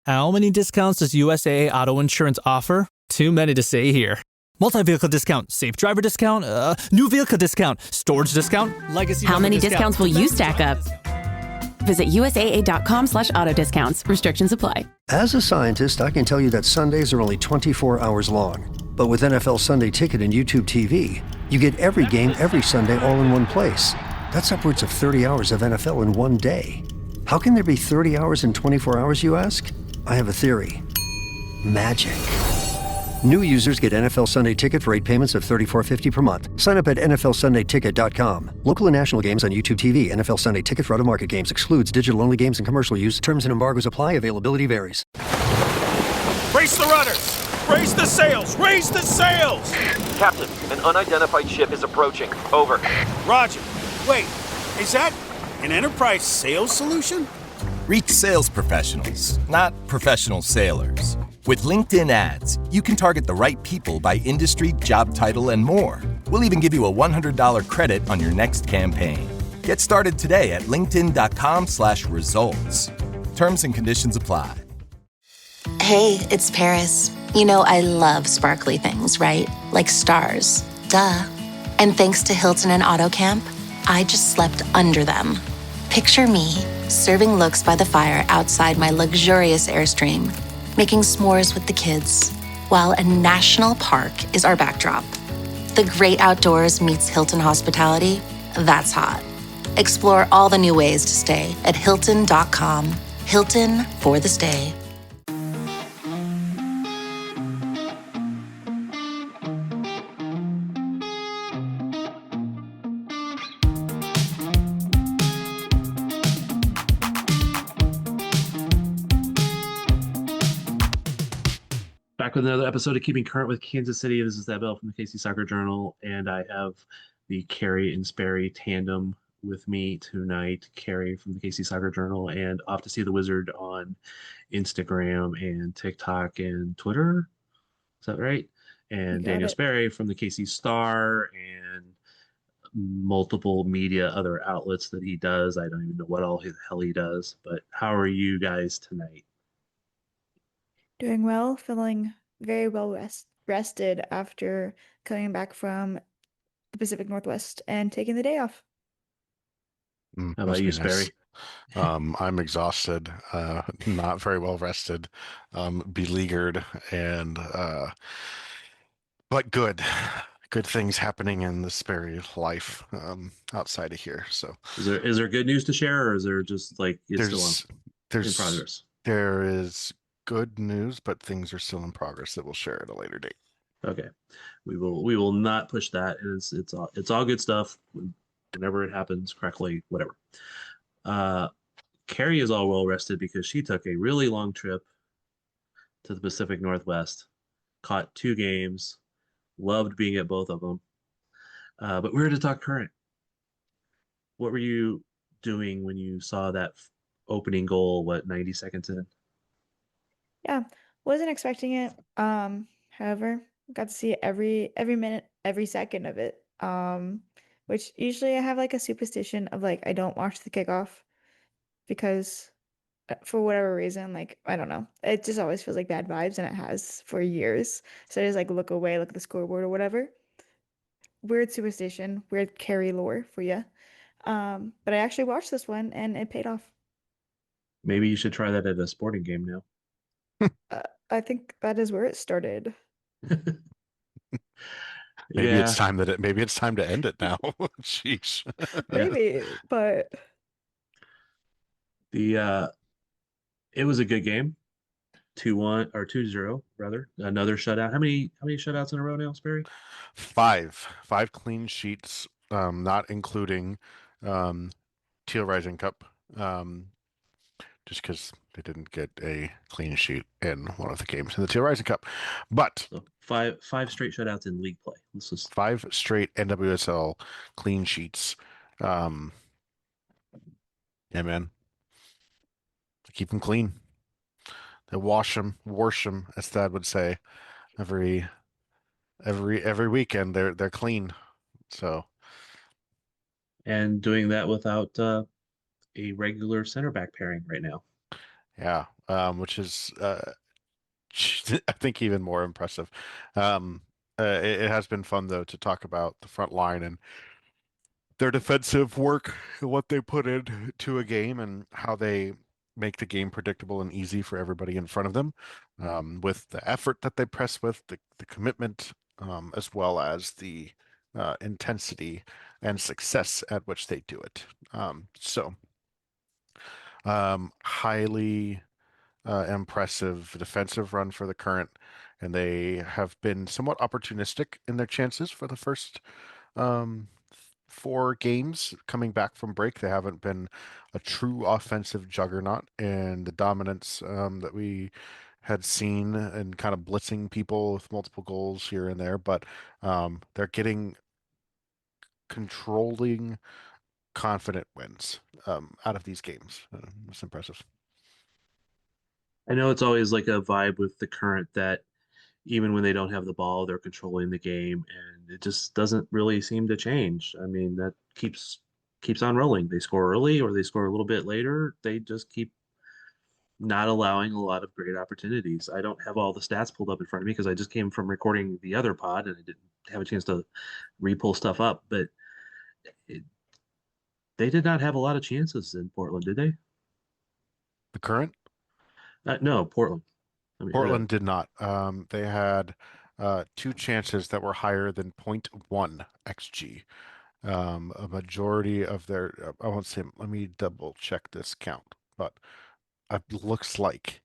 How many discounts does USAA Auto Insurance offer? Too many to say here. Multi-vehicle discount, safe driver discount, new vehicle discount, storage discount, legacy. How many discounts will you stack up? Visit USAA.com/auto discounts. Restrictions apply. As a scientist, I can tell you that Sundays are only 24 hours long. But with NFL Sunday Ticket and YouTube TV, you get every game every Sunday all in one place. That's upwards of 30 hours of NFL in one day. How can there be 30 hours in 24 hours, you ask? I have a theory. Magic. New users get NFL Sunday Ticket for 8 payments of $34.50 per month. Sign up at NFLSundayTicket.com. Local and national games on YouTube TV. NFL Sunday Ticket for out-of-market games excludes digital-only games and commercial use. Terms and embargoes apply. Availability varies. Brace the rudders! Raise the sails! Raise the sails! Captain, an unidentified ship is approaching. Over. Roger. Wait, is that an enterprise sales solution? Reach sales professionals, not professional sailors. With LinkedIn ads, you can target the right people by industry, job title, and more. We'll even give you a $100 credit on your next campaign. Get started today at linkedin.com/results. Terms and conditions apply. Hey, it's Paris. You know I love sparkly things, right? Like stars. Duh. And thanks to Hilton and AutoCamp, I just slept under them. Picture me, serving looks by the fire outside my luxurious Airstream, making s'mores with the kids, while a national park is our backdrop. The great outdoors meets Hilton hospitality. That's hot. Explore all the new ways to stay at Hilton.com. Hilton for the stay. Back with another episode of Keeping Current with Kansas City. This is That Bell from the KC Soccer Journal, and I have the Carrie and Sperry tandem with me tonight. Carrie from the KC Soccer Journal and Off to See the Wizard on Instagram and TikTok and Twitter. Is that right? And Daniel Sperry from the KC Star and multiple media, other outlets that he does. I don't even know what all the hell he does, but how are you guys tonight? Doing well, feeling very well rested after coming back from the Pacific Northwest and taking the day off. How about you, Sperry? I'm exhausted, not very well rested, beleaguered, and but good things happening in the Sperry life outside of here. So is there good news to share, or is there just like it's still in progress? There is good news, but things are still in progress that we'll share at a later date. Okay, we will not push that. It's all good stuff. Whenever it happens correctly, whatever. Carrie is all well rested because she took a really long trip to the Pacific Northwest, caught 2 games, loved being at both of them. But we're here to talk current. What were you doing when you saw that opening goal? 90 seconds in? Yeah, wasn't expecting it. However, got to see every minute, every second of it. Which usually I have like a superstition of like I don't watch the kickoff because for whatever reason, like I don't know, it just always feels like bad vibes, and it has for years. So I just like look away, look at the scoreboard or whatever. Weird superstition, weird Carrie lore for you. But I actually watched this one and it paid off. Maybe you should try that at a sporting game now. I think that is where it started. Maybe it's time to end it now. Jeez. Maybe, but it was a good game. 2-1 or 2-0 rather. Another shutout. How many shutouts in a row now, Sperry? 5 clean sheets, not including Teal Rising Cup. Just because they didn't get a clean sheet in one of the games in the Teal Rising Cup. But so five straight shutouts in league play. This is 5 straight NWSL clean sheets. Yeah, man. They keep them clean. They wash them, as Thad would say. Every weekend they're clean. So, and doing that without a regular center back pairing right now. Yeah, which is I think even more impressive. Um, it has been fun though to talk about the front line and their defensive work, what they put into a game, and how they make the game predictable and easy for everybody in front of them, with the effort that they press with, the commitment, as well as the intensity and success at which they do it. Highly impressive defensive run for the Current, and they have been somewhat opportunistic in their chances for the first um, four games coming back from break. They haven't been a true offensive juggernaut, and the dominance that we had seen and kind of blitzing people with multiple goals here and there, but they're getting controlling, confident wins out of these games. It's impressive. I know it's always like a vibe with the Current that even when they don't have the ball, they're controlling the game, and it just doesn't really seem to change. I mean, that keeps on rolling. They score early or they score a little bit later. They just keep not allowing a lot of great opportunities. I don't have all the stats pulled up in front of me because I just came from recording the other pod and I didn't have a chance to re-pull stuff up. But it, they did not have a lot of chances in Portland, did they? The Current. No, Portland. I mean, Portland did not. They had two chances that were higher than point 0.1 xG. A majority of their, I won't say, let me double check this count, but it looks like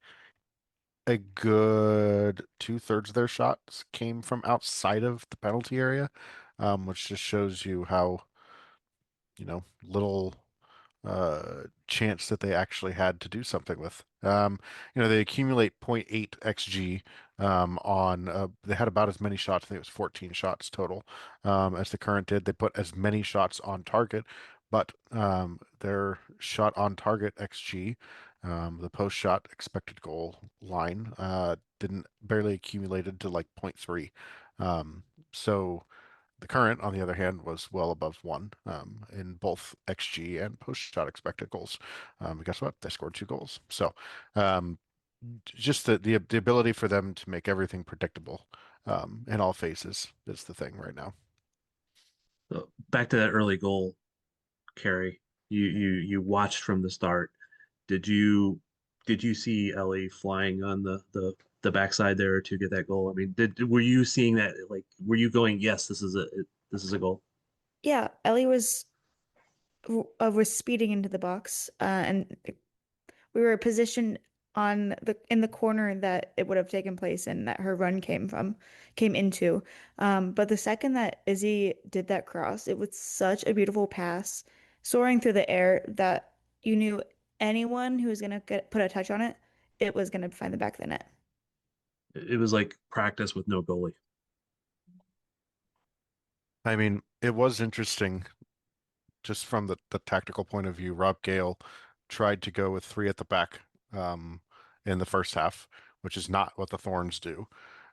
a good two-thirds of their shots came from outside of the penalty area, which just shows you how, little chance that they actually had to do something with. They accumulate zero point 0.8 xG on they had about as many shots, I think it was 14 shots total, as the Current did. They put as many shots on target, but their shot on target xG, the post shot expected goal line, didn't barely accumulated to like zero point 0.3. So the Current, on the other hand, was well above one in both XG and post-shot expected goals. Guess what? They scored two goals. So um, just the ability for them to make everything predictable in all phases is the thing right now. so back to that early goal, Carrie. You watched from the start. Did you see Ellie flying on the backside there to get that goal? I mean, were you seeing that? Like, were you going, yes, this is a goal? Yeah, Ellie was speeding into the box, and we were positioned on the in the corner that it would have taken place and that her run came into. But the second that Izzy did that cross, it was such a beautiful pass, soaring through the air that you knew anyone who was gonna put a touch on it, it was gonna find the back of the net. It was like practice with no goalie. I mean, it was interesting just from the tactical point of view. Rob Gale tried to go with three at the back um, in the first half, which is not what the Thorns do.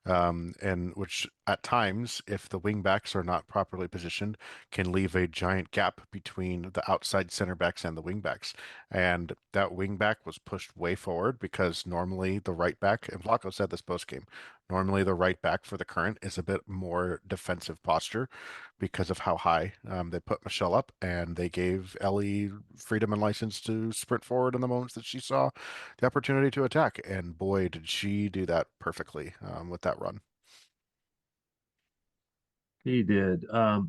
And which at times, if the wing backs are not properly positioned, can leave a giant gap between the outside center backs and the wing backs. And that wing back was pushed way forward because normally the right back, and Vlaco said this post game, normally the right back for the Current is a bit more defensive posture because of how high they put Michelle up, and they gave Ellie freedom and license to sprint forward in the moments that she saw the opportunity to attack. And boy, did she do that perfectly with that run. He did. A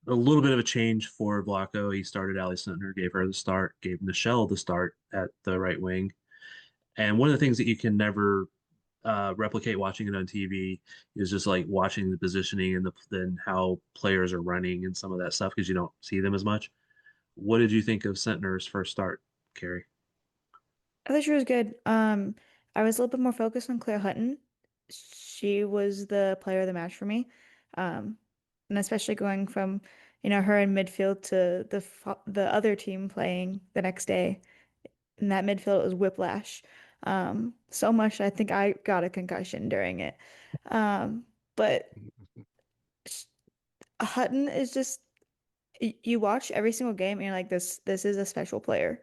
little bit of a change for Vlaco. He started Ali Sentner, gave her the start, gave Michelle the start at the right wing. And one of the things that you can never replicate watching it on TV is just like watching the positioning and then how players are running and some of that stuff because you don't see them as much. What did you think of Sentner's first start, Carrie? I thought she was good. I was a little bit more focused on Claire Hutton. She was the player of the match for me. Um, and especially going from, her in midfield to the other team playing the next day. In that midfield, it was whiplash. So much I think I got a concussion during it. But sh- Hutton is just you watch every single game and you're like this is a special player.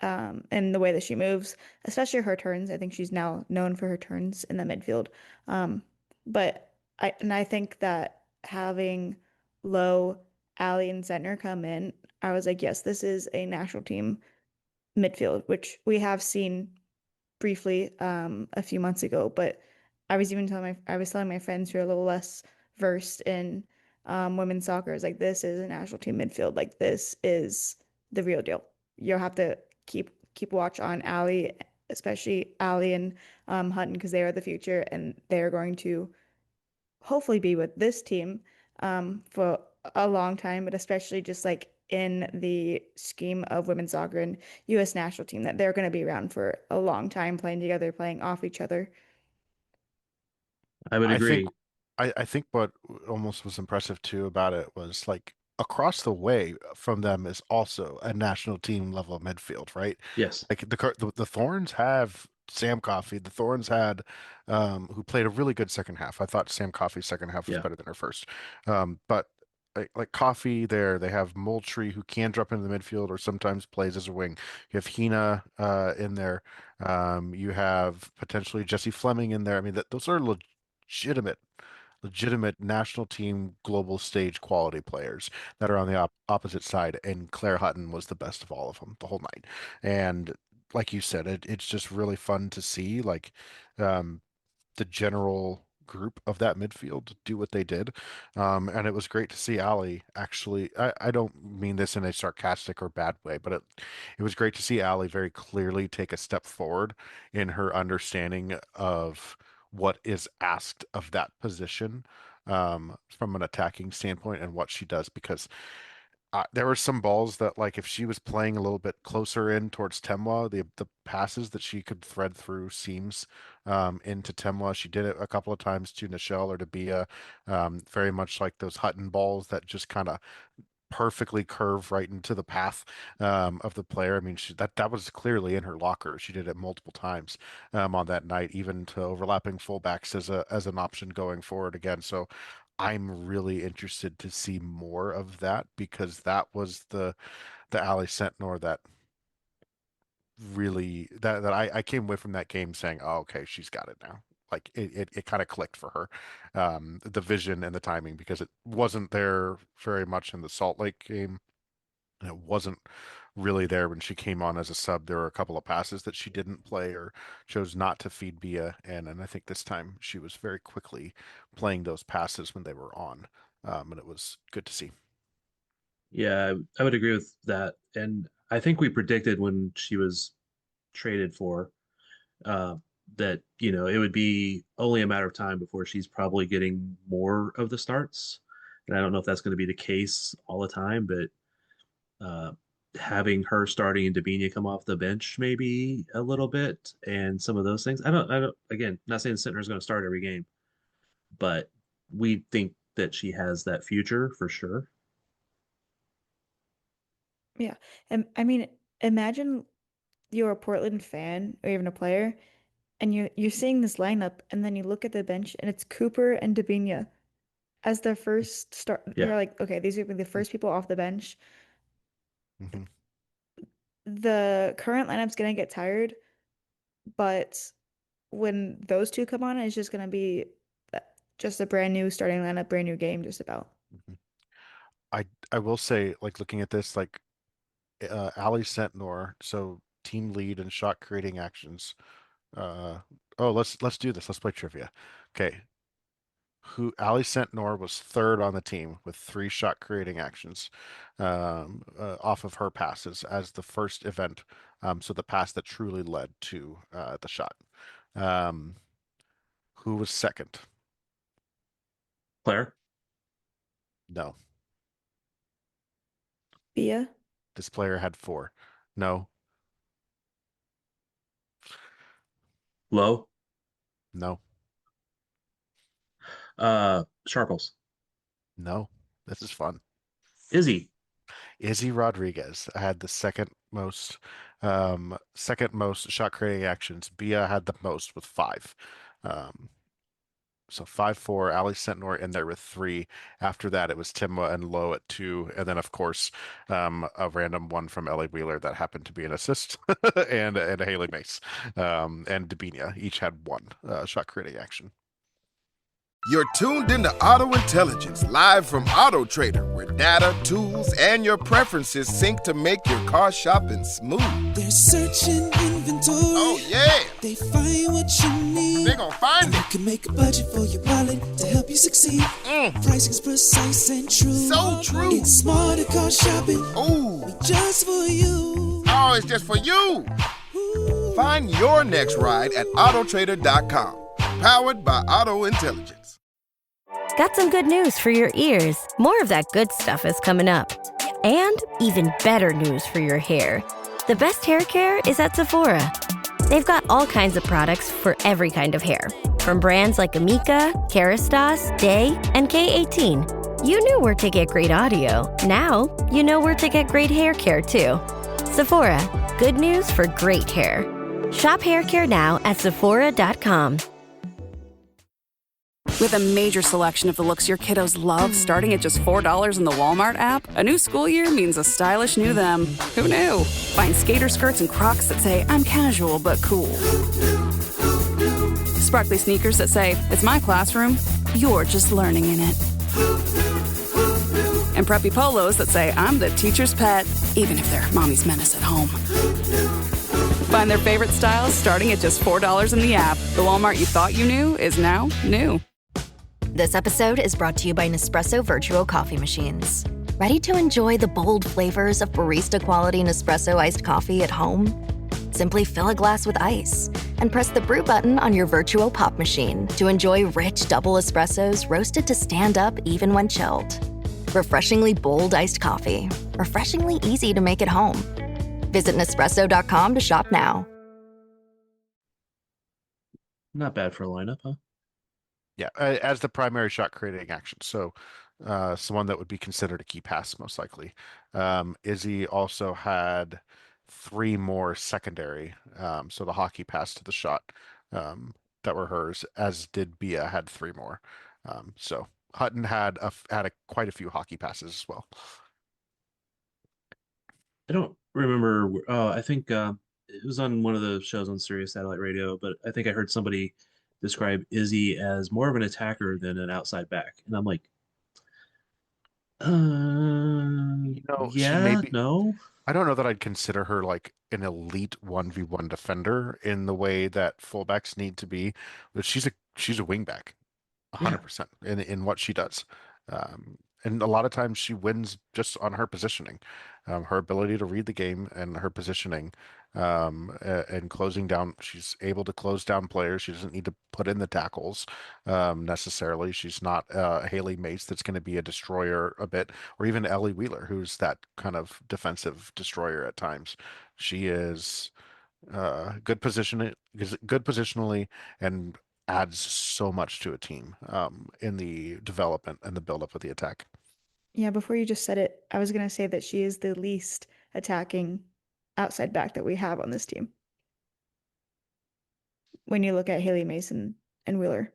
and the way that she moves, especially her turns. I think she's now known for her turns in the midfield. Um, but I think that having Lowe, Ali, and Zentner come in, I was like, yes, this is a national team midfield, which we have seen briefly a few months ago, but I was telling my friends who are a little less versed in women's soccer, is like this is a national team midfield. Like this is the real deal. You'll have to keep watch on Ali, especially Ali and Hutton, because they are the future and they're going to hopefully be with this team for a long time, but especially just like in the scheme of women's soccer and U.S. national team, that they're going to be around for a long time playing together, playing off each other. I would I think agree. I think what almost was impressive too about it was like across the way from them is also a national team level midfield, right? Yes. Like the Thorns have Sam Coffey. The Thorns had who played a really good second half. I thought Sam Coffey's second half was Yeah. better than her first. But like Coffey there, they have Moultrie who can drop into the midfield or sometimes plays as a wing. You have Hina in there. You have potentially Jesse Fleming in there. I mean, those are legitimate national team global stage quality players that are on the opposite side, and Claire Hutton was the best of all of them the whole night. And like you said, it's just really fun to see um, the general group of that midfield do what they did. And it was great to see Ali actually, I don't mean this in a sarcastic or bad way, but it was great to see Ali very clearly take a step forward in her understanding of what is asked of that position from an attacking standpoint and what she does because there were some balls that, like, if she was playing a little bit closer in towards Temwa, the passes that she could thread through seams into Temwa. She did it a couple of times to Nichelle or to Bia, very much like those Hutton balls that just kind of perfectly curve right into the path of the player. I mean, that was clearly in her locker. She did it multiple times on that night, even to overlapping fullbacks as an option going forward again. So I'm really interested to see more of that because that was the Ali Sentnor that really that I came away from that game saying, oh, okay, she's got it now. Like it kind of clicked for her, the vision and the timing because it wasn't there very much in the Salt Lake game. And it wasn't really there when she came on as a sub. There were a couple of passes that she didn't play or chose not to feed Bia, and I think this time she was very quickly playing those passes when they were on, and it was good to see. Yeah, I would agree with that. And I think we predicted when she was traded for uh, that, it would be only a matter of time before she's probably getting more of the starts. And I don't know if that's going to be the case all the time, but uh, having her starting and Dabinia come off the bench maybe a little bit and some of those things. Again, not saying Sentner is going to start every game, but we think that she has that future for sure. Yeah. And I mean, imagine you're a Portland fan or even a player and you're seeing this lineup and then you look at the bench and it's Cooper and Dabinia as their first start. Yeah. You're like, okay, these are gonna be the first people off the bench. Hmm. The current lineup's gonna get tired, but when those two come on, it's just gonna be just a brand new starting lineup, brand new game, just about. Hmm. I will say, like looking at this, like Ali Sentnor, so team lead and shot creating actions. Uh, oh, let's do this. Let's play trivia. Okay, who Ali Sentnor was third on the team with three shot creating actions off of her passes as the first event. So the pass that truly led to the shot. Um, who was second? Claire, No, Bia, this player had four. No, Low, no, Sharples, no. This is fun. Izzy. Izzy Rodriguez had the second most shot creating actions. Bia had the most with five. Um, So 5-4, Ali Sentnor in there with 3. After that, it was Timwa and Lowe at 2. And then, of course, a random one from Ellie Wheeler that happened to be an assist and a Haley Mace and Dabinia each had 1 shot creating action. You're tuned into Auto Intelligence, live from Auto Trader, where data, tools, and your preferences sync to make your car shopping smooth. They're searching inventory. Oh, yeah. They find what you need. They're gonna find and it. You can make a budget for your wallet to help you succeed. Pricing's precise and true. So true. It's smarter car shopping. Ooh. Just for you. Oh, it's just for you. Ooh. Find your next ride at autotrader.com. Powered by Auto Intelligence. Got some good news for your ears. More of that good stuff is coming up. And even better news for your hair. The best hair care is at Sephora. They've got all kinds of products for every kind of hair. From brands like Amika, Kerastase, Day, and K18. You knew where to get great audio. Now, you know where to get great hair care too. Sephora, good news for great hair. Shop hair care now at Sephora.com. With a major selection of the looks your kiddos love starting at just $4 in the Walmart app, a new school year means a stylish new them. Who knew? Find skater skirts and Crocs that say, I'm casual but cool. Sparkly sneakers that say, it's my classroom, you're just learning in it. And preppy polos that say, I'm the teacher's pet, even if they're mommy's menace at home. Find their favorite styles starting at just $4 in the app. The Walmart you thought you knew is now new. This episode is brought to you by Nespresso Virtuo Coffee Machines. Ready to enjoy the bold flavors of barista-quality Nespresso iced coffee at home? Simply fill a glass with ice and press the brew button on your Virtuo Pop machine to enjoy rich double espressos roasted to stand up even when chilled. Refreshingly bold iced coffee. Refreshingly easy to make at home. Visit Nespresso.com to shop now. Not bad for a lineup, huh? Yeah, as the primary shot creating action. So someone that would be considered a key pass, most likely. Izzy also had 3 more secondary. So the hockey pass to the shot that were hers, as did Bia had 3 more. So Hutton had quite a few hockey passes as well. I don't remember. I think it was on one of the shows on Sirius Satellite Radio, but I think I heard somebody describe Izzy as more of an attacker than an outside back, and I'm like, no. I don't know that I'd consider her like an elite 1v1 defender in the way that fullbacks need to be, but she's a wingback, 100% in what she does. And a lot of times she wins just on her positioning, her ability to read the game and her positioning, and closing down. She's able to close down players. She doesn't need to put in the tackles necessarily. She's not Haley Mace that's going to be a destroyer a bit, or even Ellie Wheeler, who's that kind of defensive destroyer at times. She is good positionally, and adds so much to a team in the development and the buildup of the attack. Yeah, before you just said it, I was going to say that she is the least attacking outside back that we have on this team. When you look at Haley Mason and Wheeler.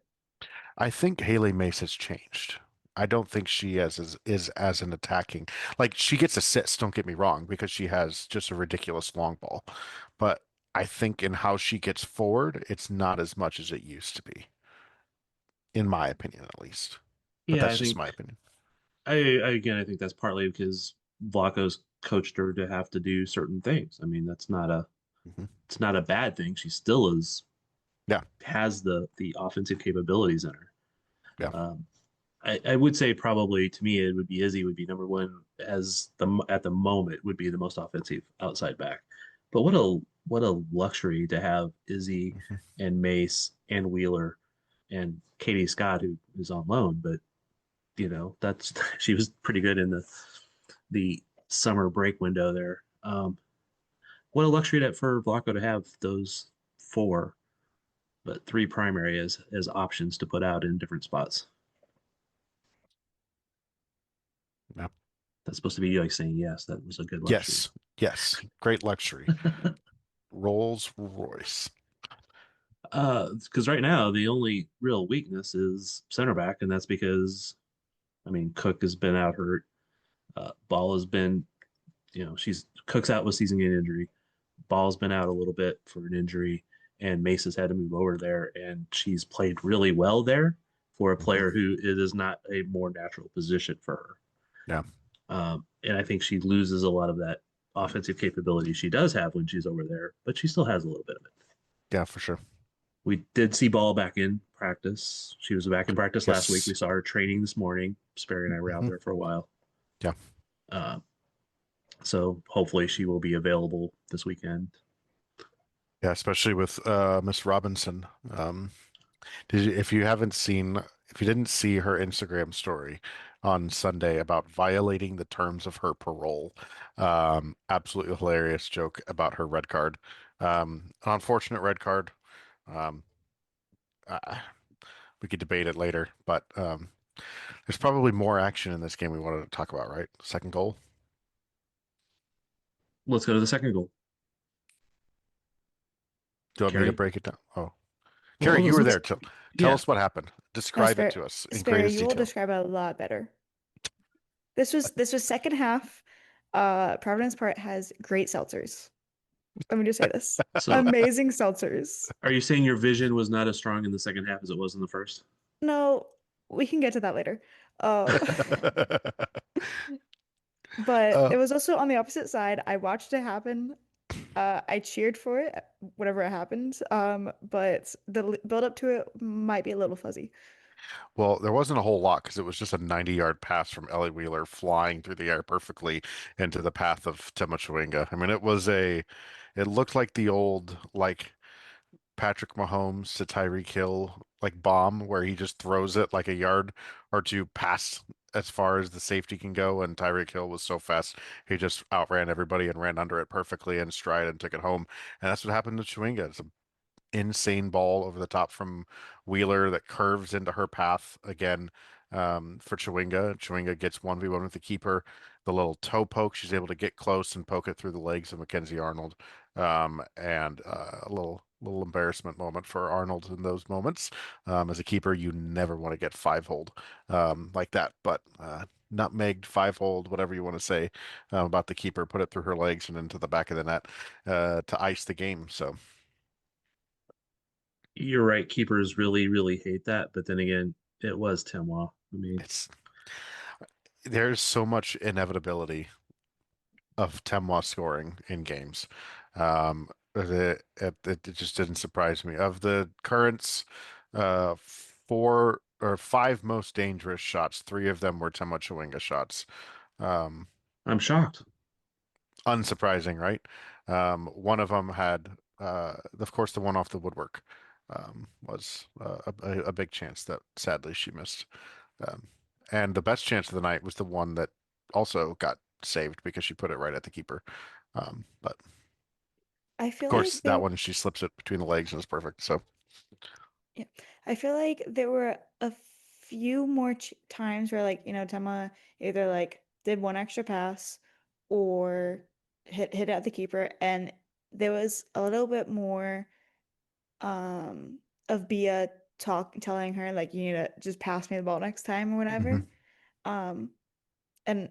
I think Haley Mace has changed. I don't think she is as an attacking. Like, she gets assists, don't get me wrong, because she has just a ridiculous long ball. But I think in how she gets forward, it's not as much as it used to be. In my opinion, at least. But that's just my opinion. I think that's partly because Vlaco's coached her to have to do certain things. I mean, that's not it's not a bad thing. She still has the offensive capabilities in her. Yeah. I would say probably to me it would be Izzy would be number one at the moment would be the most offensive outside back. But what a luxury to have Izzy and Mace and Wheeler and Katie Scott, who is on loan, but she was pretty good in the summer break window there. What a luxury for Vlaco to have those 4, but 3 primary as options to put out in different spots. Yeah. That's supposed to be you like saying yes. That was a good luxury. Yes. Great luxury. Rolls Royce. Because right now the only real weakness is center back, and that's because I mean Cook has been out hurt. Ball has been, she's Cook's out with season-ending injury. Ball's been out a little bit for an injury, and Mace has had to move over there, and she's played really well there for a player who it is not a more natural position for her. Yeah. And I think she loses a lot of that offensive capability she does have when she's over there, but she still has a little bit of it. Yeah, for sure. We did see Ball back in practice. She was back in practice last week. Yes. We saw her training this morning. Sperry and I were out there for a while. Yeah. So hopefully she will be available this weekend. Yeah, especially with Miss Robinson. If you didn't see her Instagram story on Sunday about violating the terms of her parole, absolutely hilarious joke about her red card. An unfortunate red card. We could debate it later, but there's probably more action in this game we wanted to talk about, right? Second goal. Let's go to the second goal. Do you want Carrie? me to break it down? Oh, Carrie, you were there. Tell us what happened. Describe it to us in greatest You will detail. describe it a lot better. This was second half. Providence Park has great seltzers. Let me just say this. Amazing seltzers. Are you saying your vision was not as strong in the second half as it was in the first? No, we can get to that later. But it was also on the opposite side. I watched it happen. I cheered for it, whatever it happened. But the build up to it might be a little fuzzy. Well, there wasn't a whole lot because it was just a 90-yard pass from Ellie Wheeler flying through the air perfectly into the path of Tema Chewinga. I mean, it looked like the old, like, Patrick Mahomes to Tyreek Hill, like, bomb where he just throws it like a yard or two past as far as the safety can go. And Tyreek Hill was so fast, he just outran everybody and ran under it perfectly in stride and took it home. And that's what happened to Chewinga. It's a insane ball over the top from Wheeler that curves into her path again for Chewinga. Chewinga gets 1v1 with the keeper. The little toe poke, she's able to get close and poke it through the legs of Mackenzie Arnold. And a little embarrassment moment for Arnold in those moments. As a keeper, you never want to get five-hold like that. But nutmegged, five-hold, whatever you want to say about the keeper, put it through her legs and into the back of the net to ice the game. So you're right. Keepers really, really hate that. But then again, it was Timois. I mean, there's so much inevitability of Timois scoring in games. It just didn't surprise me. Of the Currents, 4 or 5 most dangerous shots, 3 of them were Tema Chewinga shots. I'm shocked. Unsurprising, right? One of them had, of course, the one off the woodwork was a big chance that sadly she missed. And the best chance of the night was the one that also got saved because she put it right at the keeper. But I feel of course, like that one she slips it between the legs and it's perfect. So yeah, I feel like there were a few more times where, like, Tema either like did one extra pass or hit at the keeper, and there was a little bit more of Bia telling her, like, you need to just pass me the ball next time or whatever. And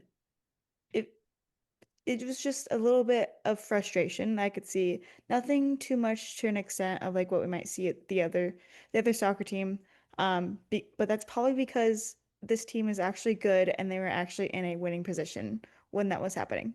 it was just a little bit of frustration. I could see nothing too much to an extent of like what we might see at the other soccer team. But that's probably because this team is actually good and they were actually in a winning position when that was happening.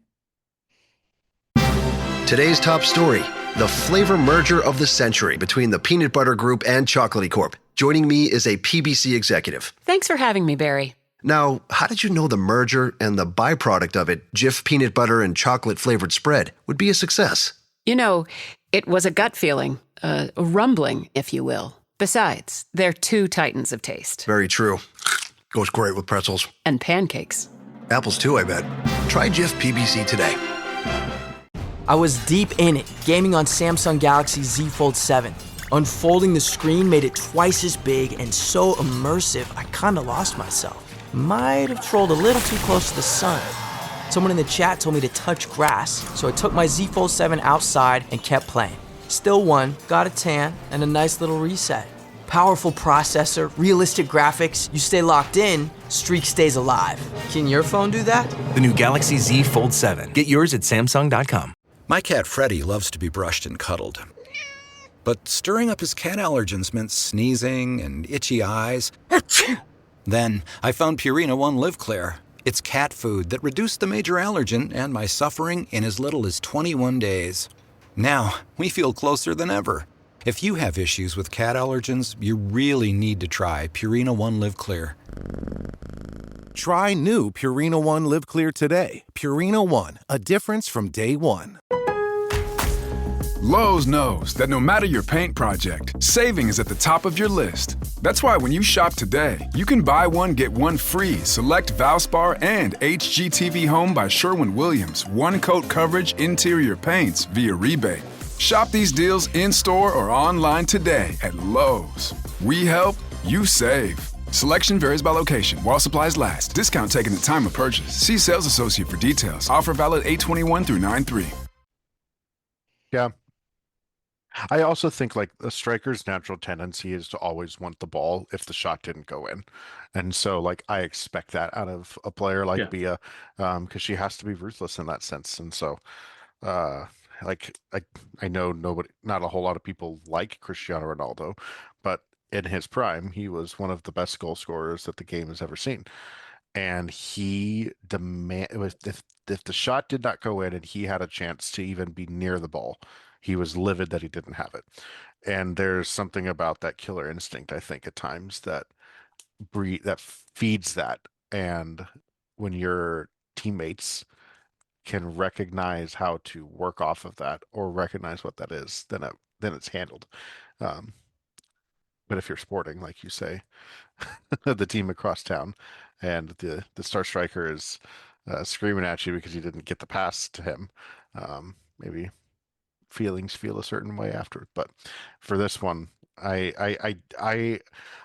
Today's top story, the flavor merger of the century between the Peanut Butter Group and Chocolatey Corp. Joining me is a PBC executive. Thanks for having me, Barry. Now, how did you know the merger and the byproduct of it, Jif peanut butter and chocolate flavored spread, would be a success? You know, it was a gut feeling, a rumbling, if you will. Besides, they're two titans of taste. Very true. Goes great with pretzels. And pancakes. Apples too, I bet. Try Jif PBC today. I was deep in it, gaming on Samsung Galaxy Z Fold 7. Unfolding the screen made it twice as big and so immersive, I kinda lost myself. Might have trolled a little too close to the sun. Someone in the chat told me to touch grass, so I took my Z Fold 7 outside and kept playing. Still won, got a tan, and a nice little reset. Powerful processor, realistic graphics, you stay locked in, streak stays alive. Can your phone do that? The new Galaxy Z Fold 7. Get yours at Samsung.com. My cat Freddie loves to be brushed and cuddled. But stirring up his cat allergens meant sneezing and itchy eyes. Then I found Purina One Live Clear. It's cat food that reduced the major allergen and my suffering in as little as 21 days. Now, we feel closer than ever. If you have issues with cat allergens, you really need to try Purina One Live Clear. Try new Purina One Live Clear today. Purina One, a difference from day one. Lowe's knows that no matter your paint project, saving is at the top of your list. That's why when you shop today, you can buy one, get one free select Valspar and HGTV Home by Sherwin-Williams one-coat coverage interior paints via rebate. Shop these deals in-store or online today at Lowe's. We help, you save. Selection varies by location. While supplies last. Discount taken at time of purchase. See sales associate for details. Offer valid 8/21 through 9/3. Yeah. I also think like a striker's natural tendency is to always want the ball if the shot didn't go in. And so like I expect that out of a player like Bia, because she has to be ruthless in that sense. And so like I know not a whole lot of people like Cristiano Ronaldo, but in his prime, he was one of the best goal scorers that the game has ever seen. And he if the shot did not go in and he had a chance to even be near the ball, he was livid that he didn't have it. And there's something about that killer instinct, I think, at times that feeds that. And when your teammates can recognize how to work off of that or recognize what that is, then it's handled. But if you're sporting, like you say, the team across town, and the star striker is screaming at you because you didn't get the pass to him, maybe feelings feel a certain way after. But for this one, I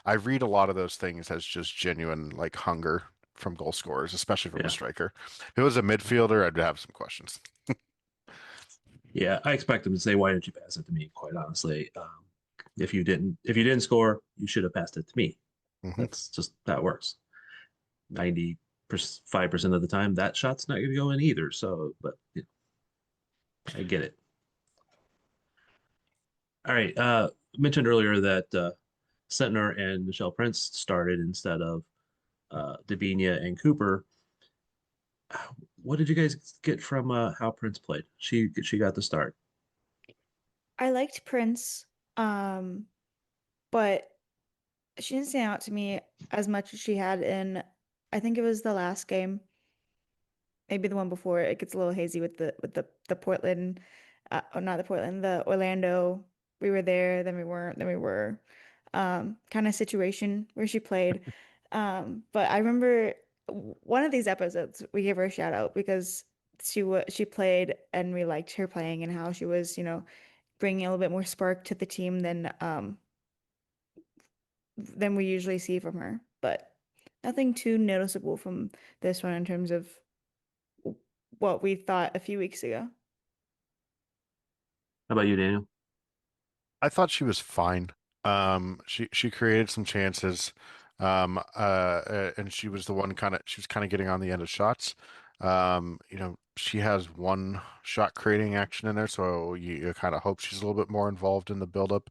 read a lot of those things as just genuine like hunger from goal scorers, especially from a striker. If it was a midfielder, I'd have some questions. Yeah, I expect him to say, "Why didn't you pass it to me?" Quite honestly, if you didn't score, you should have passed it to me. That's just that works. 95% of the time, that shot's not going to go in either. So, but I get it. All right. Mentioned earlier that Sentner and Michelle Prince started instead of Dabinia and Cooper. What did you guys get from how Prince played? She got the start. I liked Prince, but she didn't stand out to me as much as she had in, I think it was the last game, maybe the one before. It gets a little hazy with the Portland, or not the Portland, the Orlando. We were there, then we weren't, then we were, kind of situation where she played. But I remember one of these episodes we gave her a shout out because she played and we liked her playing and how she was, bringing a little bit more spark to the team than we usually see from her. But nothing too noticeable from this one in terms of what we thought a few weeks ago. How about you, Daniel? I thought she was fine. She created some chances, and she was the one she was kind of getting on the end of shots. She has one shot creating action in there, so you kind of hope she's a little bit more involved in the buildup,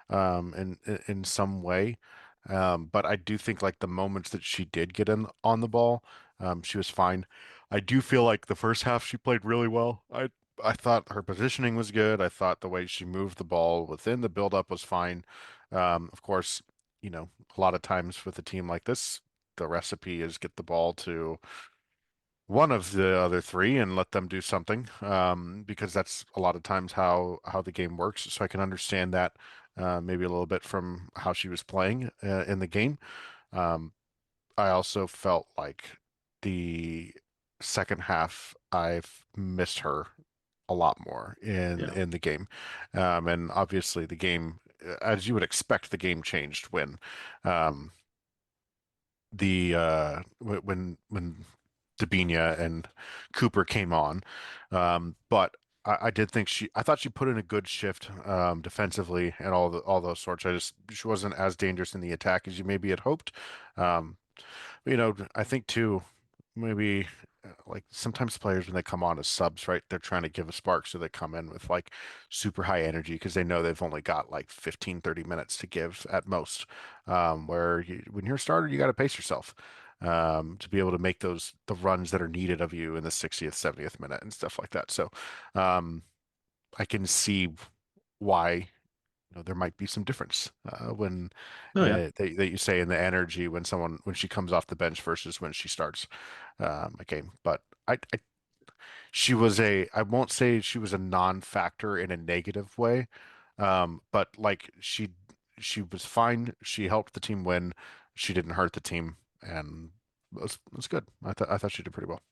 in some way. But I do think like the moments that she did get in on the ball, she was fine. I do feel like the first half she played really well. I thought her positioning was good. I thought the way she moved the ball within the buildup was fine. Of course, a lot of times with a team like this, the recipe is get the ball to one of the other three and let them do something, because that's a lot of times how the game works. So I can understand that maybe a little bit from how she was playing in the game. I also felt like the second half I've missed her a lot more in the game, and obviously the game, as you would expect, the game changed when when Dabinia and Cooper came on, but I did think I thought she put in a good shift defensively and all those sorts. She wasn't as dangerous in the attack as you maybe had hoped. Um, I think too, maybe like sometimes players when they come on as subs, right, they're trying to give a spark, so they come in with like super high energy because they know they've only got like 15, 30 minutes to give at most. When you're a starter, you got to pace yourself to be able to make the runs that are needed of you in the 60th, 70th minute and stuff like that. So um, I can see why there might be some difference when Oh yeah. that you say in the energy when she comes off the bench versus when she starts a game. But she was I won't say she was a non-factor in a negative way, but like she was fine. She helped the team win. She didn't hurt the team, and it was good. I thought she did pretty well.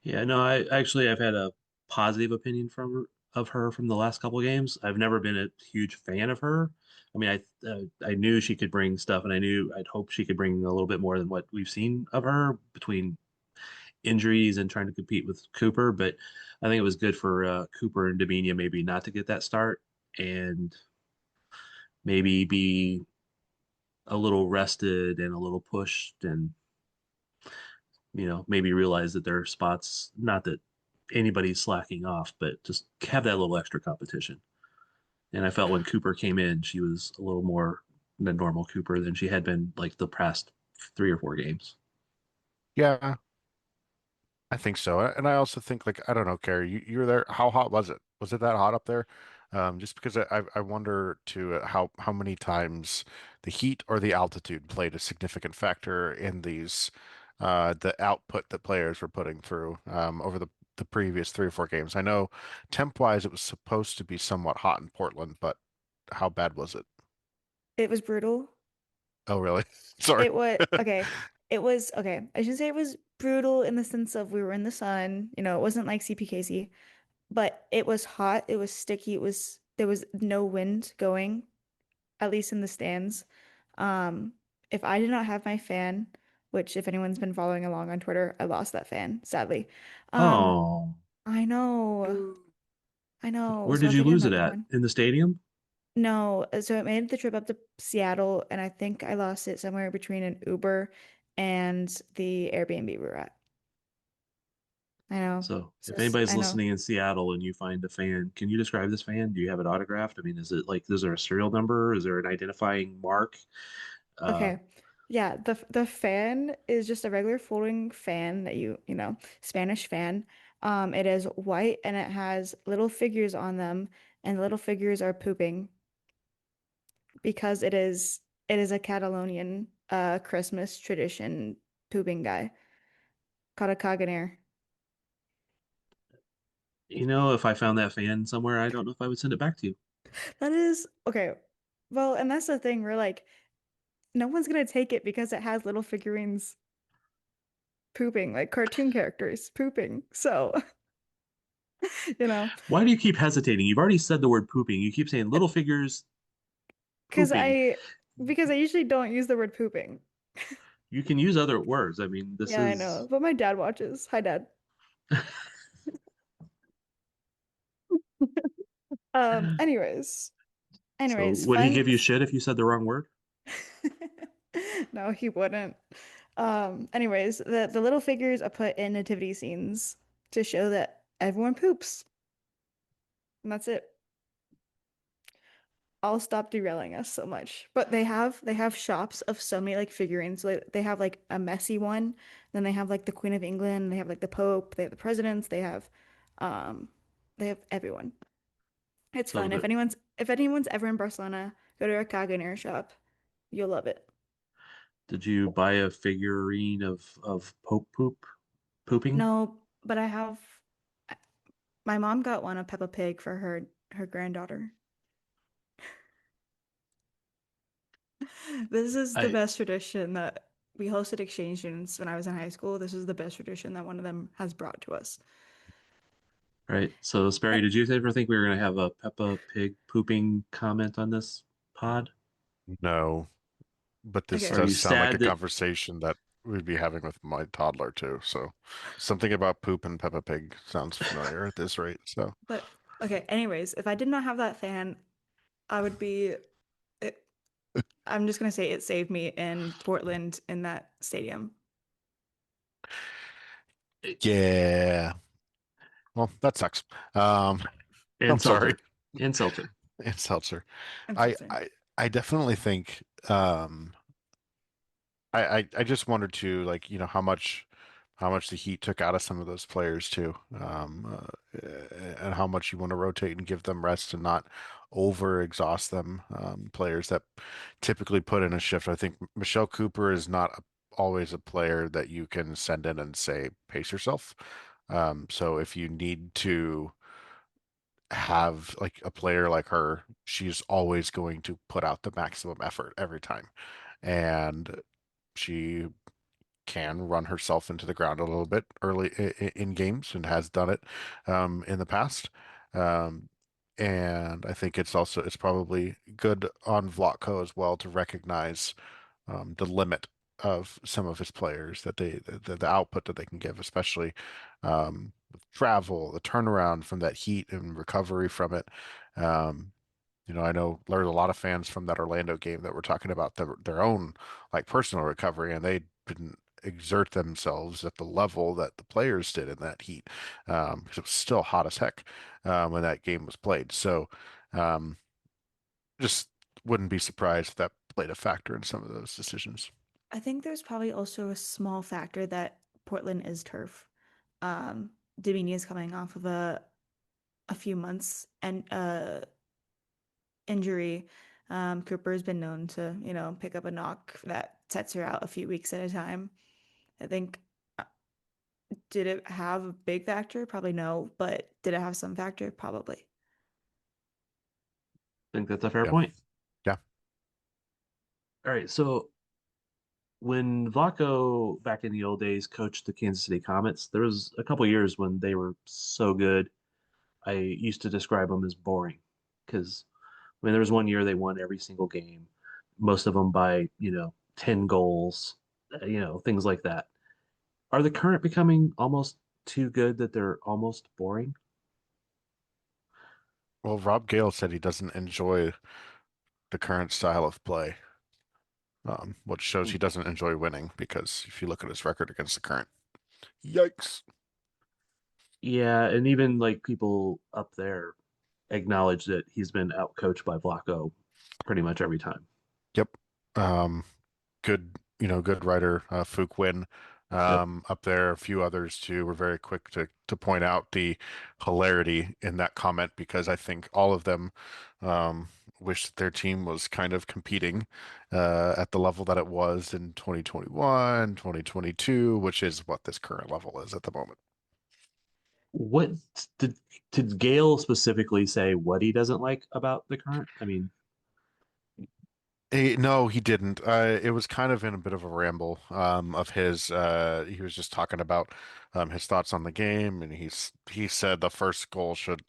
Yeah, no, I've had a positive opinion of her from the last couple of games. I've never been a huge fan of her. I mean, I knew she could bring stuff, and I'd hope she could bring a little bit more than what we've seen of her between injuries and trying to compete with Cooper. But I think it was good for Cooper and Davinia maybe not to get that start and maybe be a little rested and a little pushed and maybe realize that there are spots, not that anybody's slacking off, but just have that little extra competition. And I felt when Cooper came in, she was a little more than normal Cooper than she had been like the past 3 or 4 games. Yeah, I think so. And I also think like I don't know, Carrie, you were there. How hot was it? Was it that hot up there? Just because I wonder too how many times the heat or the altitude played a significant factor in the output that players were putting through over the previous 3 or 4 games. I know temp wise it was supposed to be somewhat hot in Portland, but how bad was it? It was brutal. Oh, really? Sorry. It was okay. It was okay. I should say it was brutal in the sense of we were in the sun. It wasn't like CPKC, but it was hot. It was sticky. There was no wind going, at least in the stands. Um, if I did not have my fan, which if anyone's been following along on Twitter, I lost that fan, sadly. Um, Oh, I know. I know. where So did I'll you get you lose it another at? one. In the stadium? No, so it made the trip up to Seattle, and I think I lost it somewhere between an Uber and the Airbnb we were at. I know. So So if anybody's I know. listening in Seattle and you find a fan, can you describe this fan? Do you have it autographed? I mean, is there a serial number? Is there an identifying mark? Uh, Okay. Yeah, the fan is just a regular folding fan that Spanish fan. It is white and it has little figures on them, and the little figures are pooping because it is a Catalonian Christmas tradition pooping guy called a caganer. if I found that fan somewhere, I don't know if I would send it back to you. That is okay. Well, and that's the thing. We're like, no one's gonna take it because it has little figurines pooping, like cartoon characters pooping. So, you know, Why do you keep hesitating? You've already said the word pooping. You keep saying little figures because pooping. I usually don't use the word pooping. You can use other words. I mean, this Yeah, I know. is But my dad watches. Hi, Dad. Anyways. so. Anyways, Would he fun. give you shit if you said the wrong word? No, he wouldn't. Anyways, the little figures are put in nativity scenes to show that everyone poops. And that's it. I'll stop derailing us so much. But they have shops of so many like figurines. So they have like a messy one, then they have like the Queen of England, they have like the Pope, they have the presidents, um they have everyone. It's So fun. If that anyone's ever in Barcelona, go to a Caganer shop. You'll love it. did you buy a figurine of Pope pooping? No, but my mom got one of Peppa Pig for her granddaughter. This is the I best tradition that we hosted exchange students when I was in high school. This is the best tradition that one of them has brought to us. Right. So Sperry, And did you ever think we were going to have a Peppa Pig pooping comment on this pod? No, but this okay, Are does you sound like a sad that conversation that we'd be having with my toddler too. So something about poop and Peppa Pig sounds familiar at this rate. So But okay, anyways, if I did not have that fan, I would be it, I'm just gonna say it saved me in Portland in that stadium. yeah, well, that sucks. Um, I'm And sorry. seltzer. And seltzer. And seltzer. I'm I sorry. I I definitely think I just wondered too, like, how much the Heat took out of some of those players too, and how much you want to rotate and give them rest and not over exhaust them. Players that typically put in a shift. I think Michelle Cooper is not always a player that you can send in and say pace yourself. So if you need to have like a player like her, she's always going to put out the maximum effort every time. And she can run herself into the ground a little bit early in games and has done it in the past. Um, and I think it's probably good on Vlatko as well to recognize the limit of some of his players that the output that they can give, especially with travel, the turnaround from that heat and recovery from it. Um, I know there's a lot of fans from that Orlando game that were talking about their own like personal recovery, and they didn't exert themselves at the level that the players did in that heat, because it was still hot as heck when that game was played. So, um, just wouldn't be surprised if that played a factor in some of those decisions. I think there's probably also a small factor that Portland is turf. Davini is coming off of a few months and injury. Cooper has been known to, pick up a knock that sets her out a few weeks at a time. I think, uh, did it have a big factor? Probably no, but did it have some factor? Probably. I think that's a fair Yeah, point. yeah. All right, so when Vlaco back in the old days coached the Kansas City Comets, there was a couple years when they were so good. I used to describe them as boring because there was one year they won every single game, most of them by 10 goals, things like that. Are the current becoming almost too good that they're almost boring? Well, Rob Gale said he doesn't enjoy the current style of play, which shows he doesn't enjoy winning because if you look at his record against the current, yikes. Yeah, and even like people up there acknowledge that he's been outcoached by Vlaco pretty much every time. Yep. Um, good writer, Fook Win, Yep. up there. A few others too were very quick to point out the hilarity in that comment because I think all of them wish that their team was kind of competing at the level that it was in 2021, 2022, which is what this current level is at the moment. What did did Gale specifically say what he doesn't like about the current? I mean, No, he didn't. It was kind of in a bit of a ramble of his. He was just talking about his thoughts on the game, and he said the first goal should,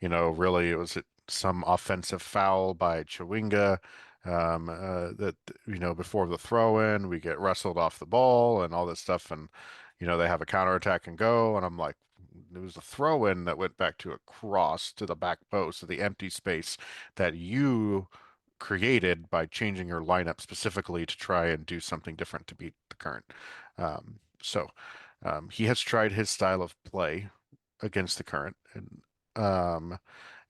really it was some offensive foul by Chewinga. That before the throw in, we get wrestled off the ball and all this stuff, and they have a counterattack and go, and I'm like. It was a throw in that went back to a cross to the back post of the empty space that you created by changing your lineup specifically to try and do something different to beat the current. He has tried his style of play against the current, um,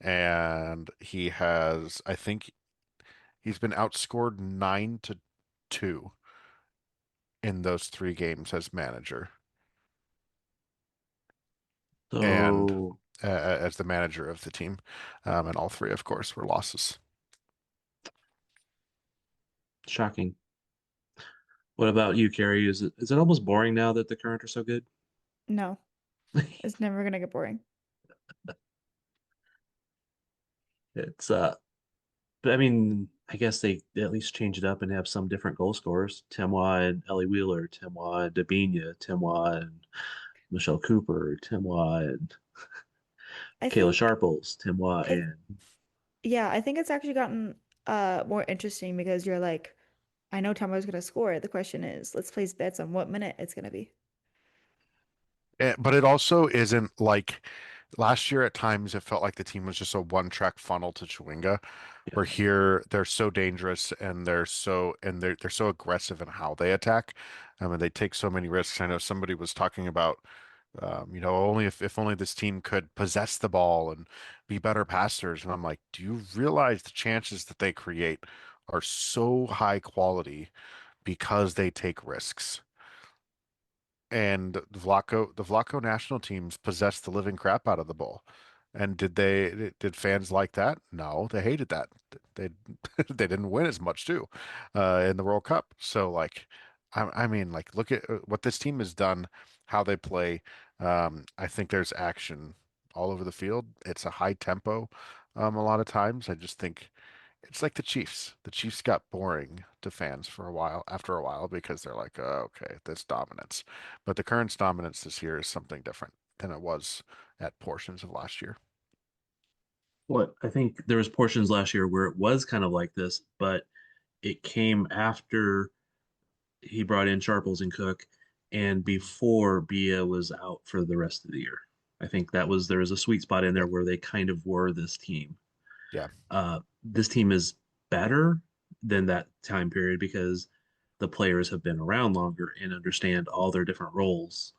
and I think he's been outscored 9-2 in those 3 games as manager, and so as the manager of the team, and all 3, of course, were losses. shocking. What about you, Carrie? Is it almost boring now that the current are so good? No, it's never gonna get boring. It's but I mean, I guess they at least change it up and have some different goal scorers. Timois and Ellie Wheeler, Timois and Dabinia, Timois and Michelle Cooper, Timois and I Kayla think Sharples, Timois I and Yeah, I think it's actually gotten more interesting because you're like, I know Tambo's going to score. The question is, let's place bets on what minute it's going to be. But it also isn't like last year at times it felt like the team was just a one-track funnel to Chewinga, where here they're so dangerous and they're so aggressive in how they attack. I mean, they take so many risks. I know somebody was talking about only if only this team could possess the ball and be better passers. And I'm like, do you realize the chances that they create are so high quality because they take risks? And the Vlaco national teams possessed the living crap out of the ball. And did fans like that? No, they hated that. They they didn't win as much too in the World Cup. So like I mean like look at what this team has done, how they play. I think there's action all over the field. It's a high tempo a lot of times. I just think it's like the Chiefs. The Chiefs got boring to fans for a while, after a while, because they're like, oh, okay, this dominance. But the current dominance this year is something different than it was at portions of last year. What I think there was portions last year where it was kind of like this, but it came after he brought in Sharples and Cook, and before Bia was out for the rest of the year. I think there was a sweet spot in there where they kind of were this team. Yeah. This team is better than that time period because the players have been around longer and understand all their different roles,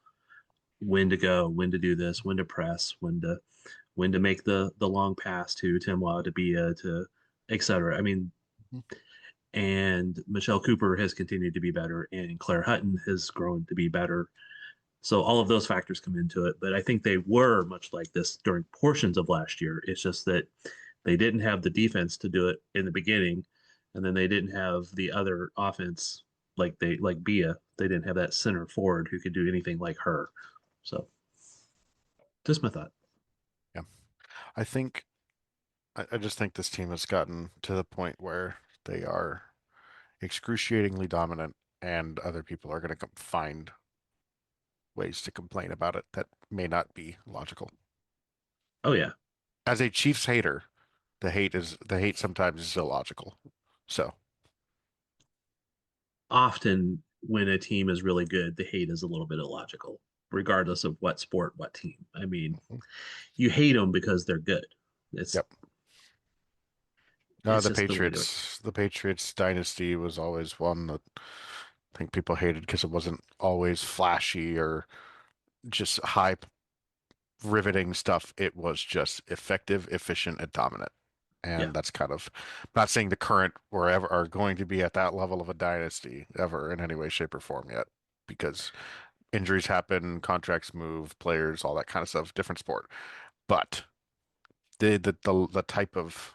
when to go, when to do this, when to press, when to make the long pass to Timoa, to Bia, to etc. I mean, and Michelle Cooper has continued to be better, and Claire Hutton has grown to be better. So all of those factors come into it. But I think they were much like this during portions of last year. It's just that they didn't have the defense to do it in the beginning, and then they didn't have the other offense like Bia. They didn't have that center forward who could do anything like her. So just my thought. Yeah. I just think this team has gotten to the point where they are excruciatingly dominant, and other people are going to find ways to complain about it that may not be logical. Oh yeah. As a Chiefs hater, the hate sometimes is illogical. So Often when a team is really good, the hate is a little bit illogical, regardless of what sport, what team. I mean, you hate them because they're good. It's yep. it's The just the way to it. Patriots dynasty was always one that I think people hated because it wasn't always flashy or just hype riveting stuff. It was just effective, efficient, and dominant. Yeah. And that's kind of not saying the current or ever are going to be at that level of a dynasty ever in any way, shape, or form yet, because injuries happen, contracts move, players, all that kind of stuff, different sport. But the type of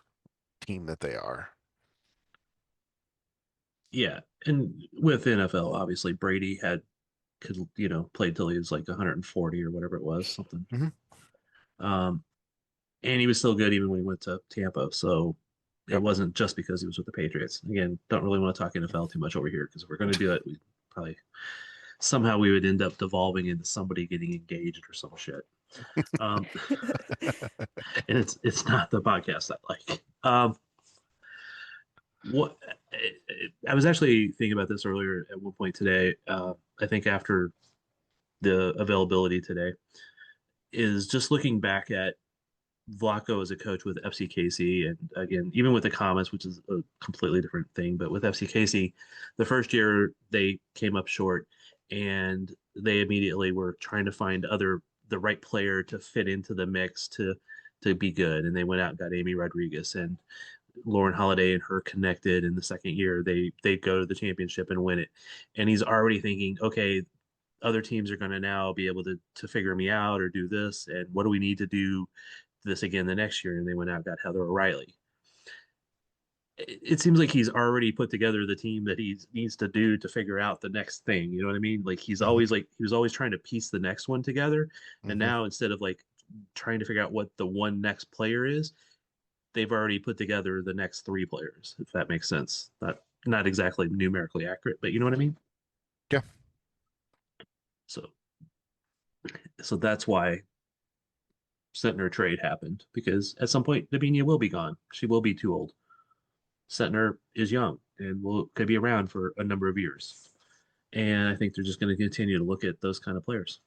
team that they are. Yeah. And with NFL, obviously Brady played till he was like 140 or whatever it was, something. Um, and he was still good even when he went to Tampa. So it wasn't just because he was with the Patriots. Again, don't really want to talk NFL too much over here because if we're going to do it, we probably somehow we would end up devolving into somebody getting engaged or some shit. Um, and it's not the podcast I like. What I was actually thinking about this earlier at one point today. I think after the availability today is just looking back at Vlaco as a coach with FCKC, and again, even with the Comets, which is a completely different thing, but with FCKC, the first year they came up short, and they immediately were trying to find the right player to fit into the mix to be good, and they went out and got Amy Rodriguez and Lauren Holiday and her connected. In the second year, they go to the championship and win it, and he's already thinking, okay, other teams are going to now be able to figure me out or do this, and what do we need to do this again the next year? And they went out and got Heather O'Reilly. It seems like he's already put together the team that he needs to do to figure out the next thing. You know what I mean? Like he was always trying to piece the next one together, and now instead of like trying to figure out what the one next player is, they've already put together the next three players. If that makes sense, not exactly numerically accurate, but you know what I mean? Yeah. So that's why Sentner trade happened, because at some point Dabinia will be gone. She will be too old. Sentner is young and could be around for a number of years. And I think they're just going to continue to look at those kind of players.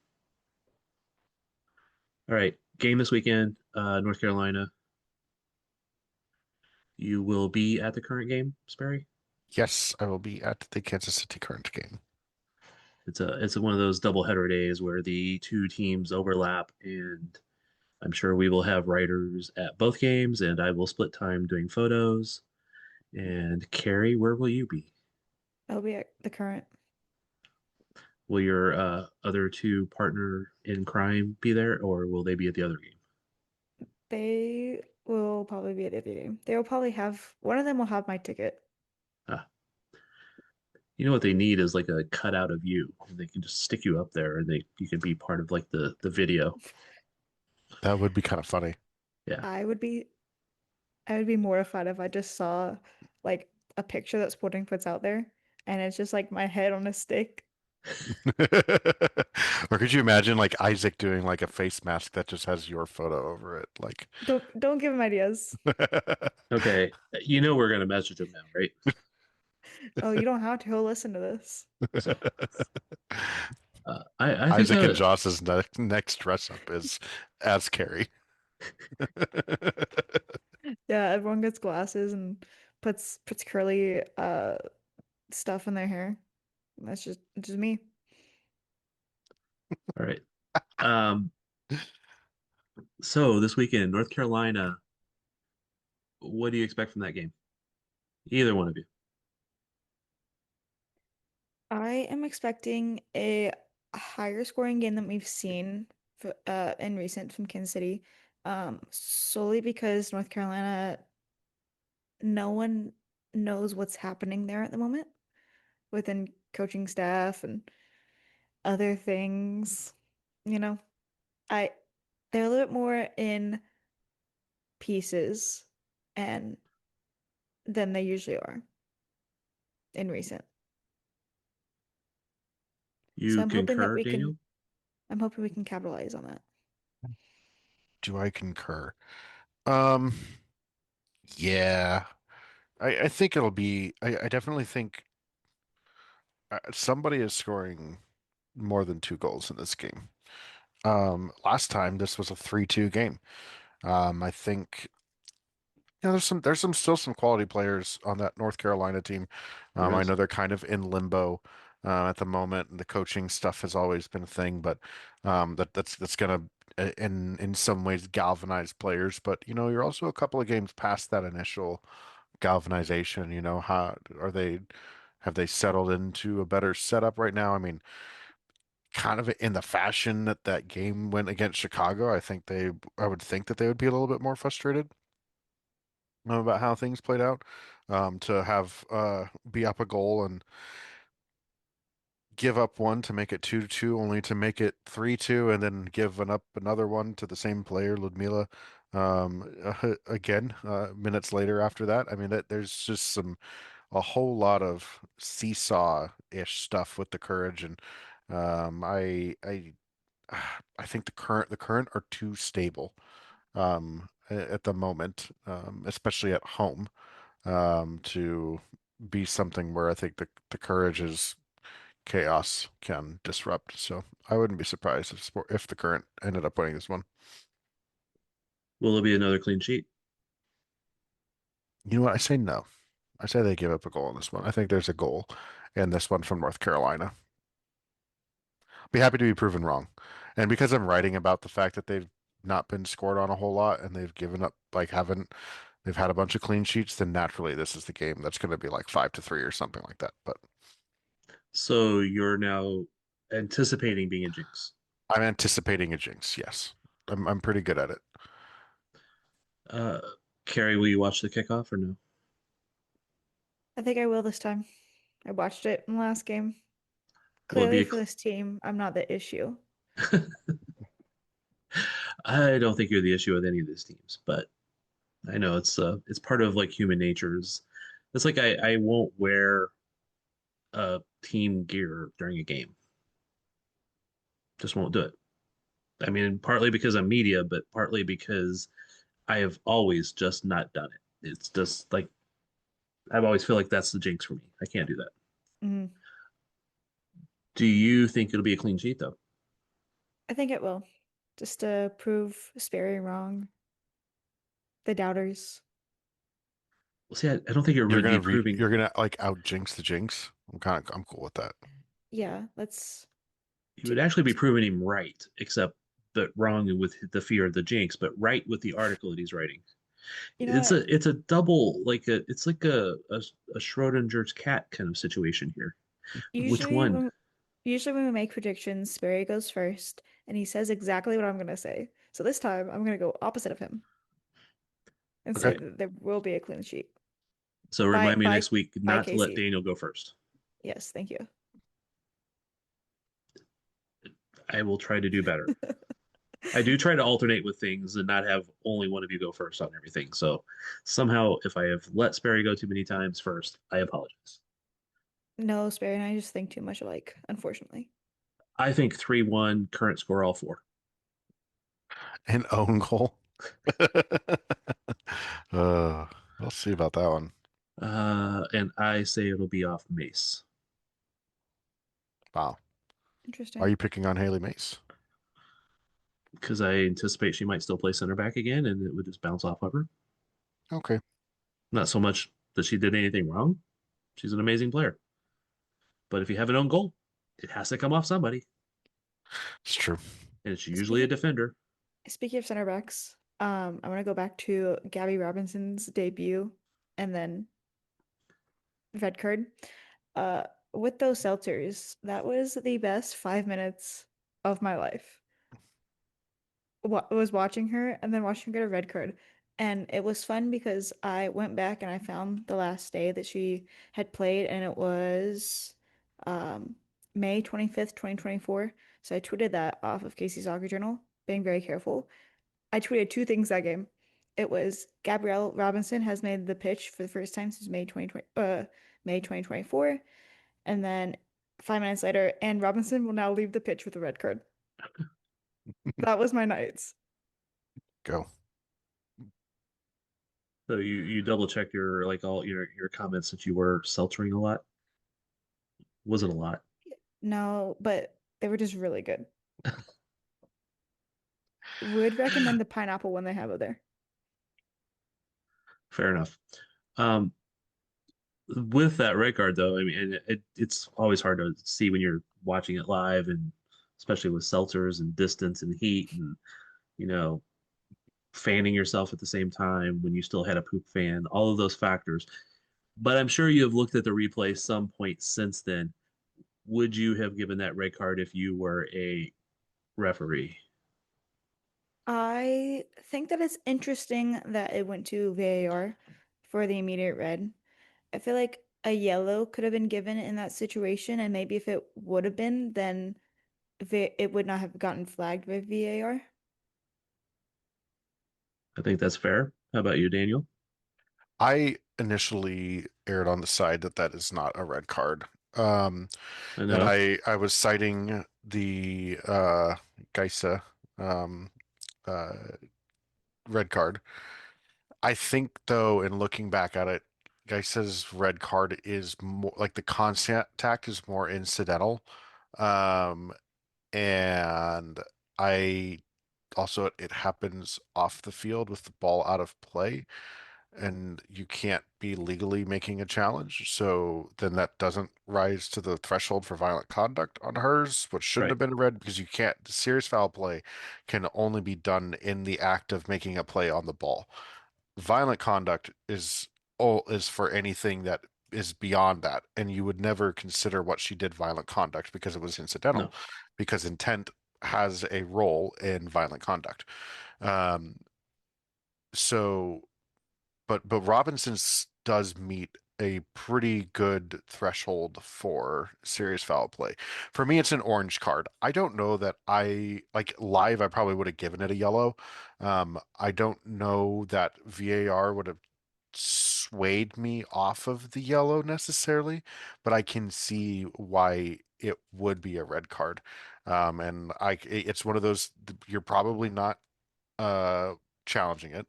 All right, game this weekend, North Carolina. You will be at the current game, Sperry? Yes, I will be at the Kansas City Current game. It's one of those doubleheader days where the two teams overlap, and I'm sure we will have writers at both games, and I will split time doing photos. And Carrie, where will you be? I'll be at the current. Will your other two partner in crime be there, or will they be at the other game? They will probably be at the other game. They will probably have one of them will have my ticket. Ah, you know what they need is like a cutout of you, and they can just stick you up there, and you can be part of like the video. That would be kind of funny. Yeah. I would be mortified if I just saw like a picture that Sporting puts out there and it's just like my head on a stick. Or could you imagine like Isaac doing like a face mask that just has your photo over it? Like, Don't give him ideas. Okay, you know we're gonna message him now, right? Oh, you don't have to. He'll listen to this. I think Isaac and Joss's next dress up is as Carrie. Yeah, everyone gets glasses and puts curly stuff in their hair. That's just me. All right. So this weekend, North Carolina, what do you expect from that game? Either one of you. I am expecting a higher scoring game than we've seen in recent from Kansas City, solely because North Carolina, no one knows what's happening there at the moment within coaching staff and other things. You know, I they're a little bit more in pieces and than they usually are in recent. So You I'm hoping that concur, Daniel? I'm hoping we can capitalize on that. Do I concur? Yeah. I think it'll be. I definitely think somebody is scoring more than 2 goals in this game. Last time this was a 3-2 game. I think there's still some quality players on that North Carolina team. I know they're kind of in limbo at the moment, and the coaching stuff has always been a thing, but that's gonna in some ways galvanize players. But you're also a couple of games past that initial galvanization. How are they? Have they settled into a better setup right now? I mean, kind of in the fashion that that game went against Chicago, I would think that they would be a little bit more frustrated about how things played out. To have be up a goal and give up one to make it 2-2, only to make it 3-2, and then give up another one to the same player, Ludmila, again minutes later after that. I mean, there's just a whole lot of seesaw-ish stuff with the Courage, and I I think the current are too stable at the moment, especially at home, to be something where I think the Courage's chaos can disrupt. So I wouldn't be surprised if the Current ended up winning this one. Will there be another clean sheet? You know what? I say no. I say they give up a goal in this one. I think there's a goal in this one from North Carolina. Be happy to be proven wrong. And because I'm writing about the fact that they've not been scored on a whole lot and they've given up, they've had a bunch of clean sheets, then naturally this is the game that's going to be like 5-3 or something like that. But So you're now anticipating being a jinx. I'm anticipating a jinx. Yes, I'm pretty good at it. Uh, Carrie, will you watch the kickoff or no? I think I will this time. I watched it in the last game. Will it be Clearly a for this team, I'm not the issue. I don't think you're the issue with any of these teams, but I know it's part of like human natures. It's like I won't wear team gear during a game. Just won't do it. I mean, partly because I'm media, but partly because I have always just not done it. It's just like I always feel like that's the jinx for me. I can't do that. Hmm. Do you think it'll be a clean sheet though? I think it will, just to prove Sperry wrong, the doubters. Well, see, I don't think it would be proving. You're gonna like out jinx the jinx. I'm cool with that. Yeah, let's. You would actually be proving him right, except but wrong with the fear of the jinx, but right with the article that he's writing. You know what? It's a double it's like a Schrodinger's cat kind of situation here. Which Usually one? when usually when we make predictions, Sperry goes first, and he says exactly what I'm gonna say. So this time I'm gonna go opposite of him and say Okay. that there will be a clean sheet. So By remind me by next week by not to let Casey. Daniel go first. Yes, thank you. I will try to do better. I do try to alternate with things and not have only one of you go first on everything. So somehow, if I have let Sperry go too many times first, I apologize. No, Sperry and I just think too much alike, unfortunately. I think 3-1, current score all four. An own goal. We'll see about that one. And I say it'll be off Mace. Wow. Interesting. Why are you picking on Haley Mace? Because I anticipate she might still play center back again and it would just bounce off of her. Okay. Not so much that she did anything wrong. She's an amazing player. But if you have an own goal, it has to come off somebody. It's true. And it's usually a defender. Speaking of center backs, I'm gonna go back to Gabby Robinson's debut and then red card. With those seltzers, that was the best 5 minutes of my life. Was watching her and then watching her get a red card. And it was fun because I went back and I found the last day that she had played, and it was um, May 25th, 2024. So I tweeted that off of Casey Soccer Journal, being very careful. I tweeted two things that game. It was Gabrielle Robinson has made the pitch for the first time since May 2024. And then 5 minutes later, and Robinson will now leave the pitch with a red card. That was my nights. Go. So you double check your like all your comments that you were seltzering a lot. Was it a lot? No, but they were just really good. Would recommend the pineapple one they have over there. Fair enough. Um, with that red card though, I mean, it's always hard to see when you're watching it live, and especially with seltzers and distance and heat and you know fanning yourself at the same time when you still had a poop fan, all of those factors. But I'm sure you have looked at the replay some point since then. Would you have given that red card if you were a referee? I think that it's interesting that it went to VAR for the immediate red. I feel like a yellow could have been given in that situation, and maybe if it would have been, then it would not have gotten flagged by VAR. I think that's fair. How about you, Daniel? I initially erred on the side that that is not a red card. And I was citing the Geisa uh, red card. I think though, in looking back at it, Geisa's red card is more like the contact is more incidental. Um, and I also it happens off the field with the ball out of play, and you can't be legally making a challenge. So then that doesn't rise to the threshold for violent conduct on hers, which shouldn't have been red because you can't. Serious foul play can only be done in the act of making a play on the ball. Violent conduct is for anything that is beyond that, and you would never consider what she did violent conduct because it was incidental, because intent has a role in violent conduct. Um, so but Robinson does meet a pretty good threshold for serious foul play. For me, it's an orange card. I don't know that I like live. I probably would have given it a yellow. I don't know that VAR would have swayed me off of the yellow necessarily, but I can see why it would be a red card. And it's one of those you're probably not challenging it,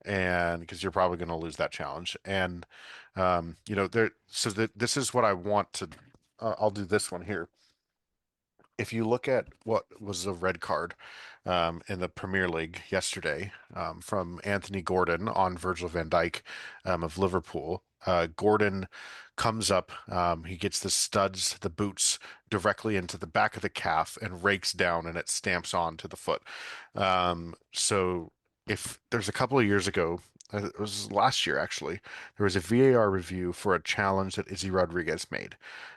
and because you're probably going to lose that challenge. And There. So this is what I want to. I'll do this one here. If you look at what was a red card in the Premier League yesterday from Anthony Gordon on Virgil van Dijk of Liverpool, Gordon comes up, he gets the studs, the boots directly into the back of the calf and rakes down, and it stamps onto the foot. So if there's a couple of years ago, it was last year actually, there was a VAR review for a challenge that Izzy Rodriguez made.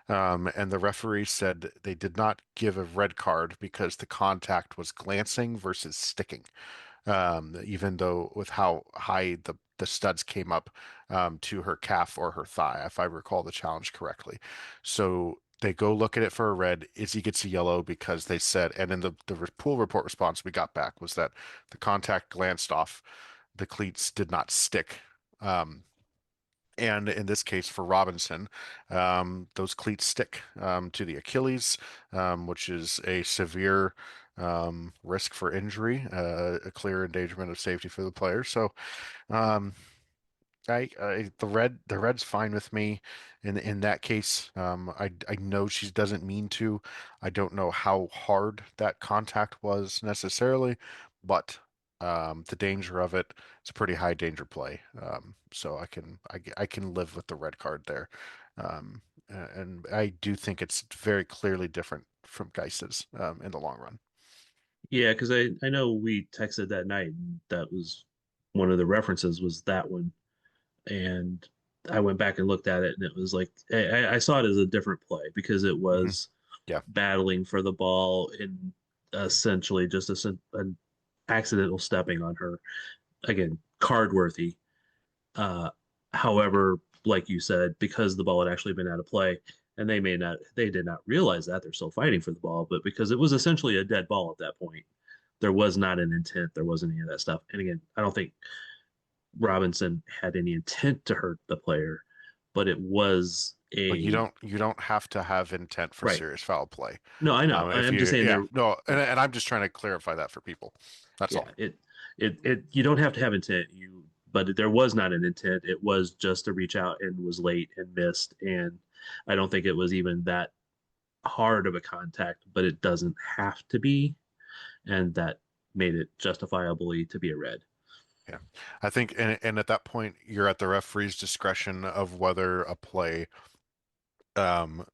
And the referee said they did not give a red card because the contact was glancing versus sticking. Even though with how high the studs came up to her calf or her thigh, if I recall the challenge correctly. So they go look at it for a red. Izzy gets a yellow because they said, and in the pool report response we got back was that the contact glanced off, the cleats did not stick. And in this case for Robinson, those cleats stick to the Achilles, which is a severe risk for injury, a clear endangerment of safety for the player. So um, the red's fine with me in that case. I know she doesn't mean to. I don't know how hard that contact was necessarily, but the danger of it, it's a pretty high danger play. So I can live with the red card there. And I do think it's very clearly different from Geis's in the long run. Yeah, because I know we texted that night, and that was one of the references was that one, and I went back and looked at it, and it was like I saw it as a different play because it Hmm. was Yeah. battling for the ball and essentially just an accidental stepping on her. Again, card worthy. Uh, However, like you said, because the ball had actually been out of play, and they did not realize that they're still fighting for the ball, but because it was essentially a dead ball at that point, there was not an intent, there wasn't any of that stuff. And again, I don't think Robinson had any intent to hurt the player, but it was But a you don't have to have intent for right. serious foul play. No, I know. If I'm just you saying yeah there. no and I'm just trying to clarify that for people. That's all. Yeah, it you don't have to have intent. But there was not an intent. It was just to reach out and was late and missed. And I don't think it was even that hard of a contact, but it doesn't have to be. And that made it justifiably to be a red. Yeah. I think and at that point you're at the referee's discretion of whether a play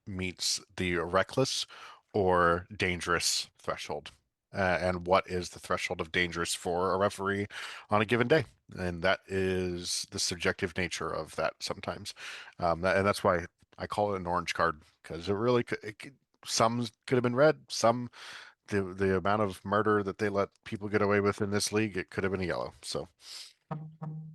meets the reckless or dangerous threshold. And what is the threshold of dangerous for a referee on a given day? And that is the subjective nature of that sometimes. And that's why I call it an orange card because it really some could have been red, some the amount of murder that they let people get away with in this league, it could have been a yellow. So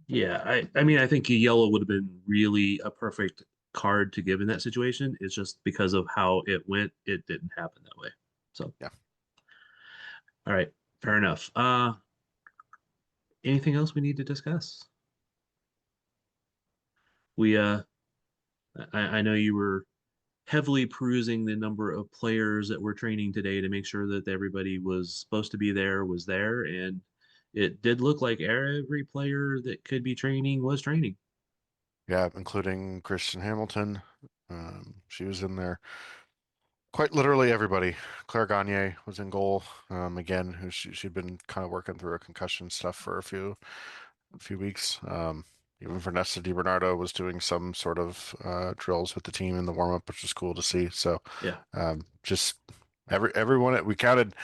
Yeah, I mean, I think a yellow would have been really a perfect card to give in that situation. It's just because of how it went, it didn't happen that way. So, yeah. all right, fair enough. Anything else we need to discuss? We I know you were heavily perusing the number of players that were training today to make sure that everybody was supposed to be there was there, and it did look like every player that could be training was training. Yeah, including Christian Hamilton. She was in there. Quite literally everybody. Claire Gagne was in goal. Again, who she'd been kind of working through her concussion stuff for a few weeks. Even Vanessa DiBernardo was doing some sort of drills with the team in the warm up, which was cool to see. So Yeah. just everyone we counted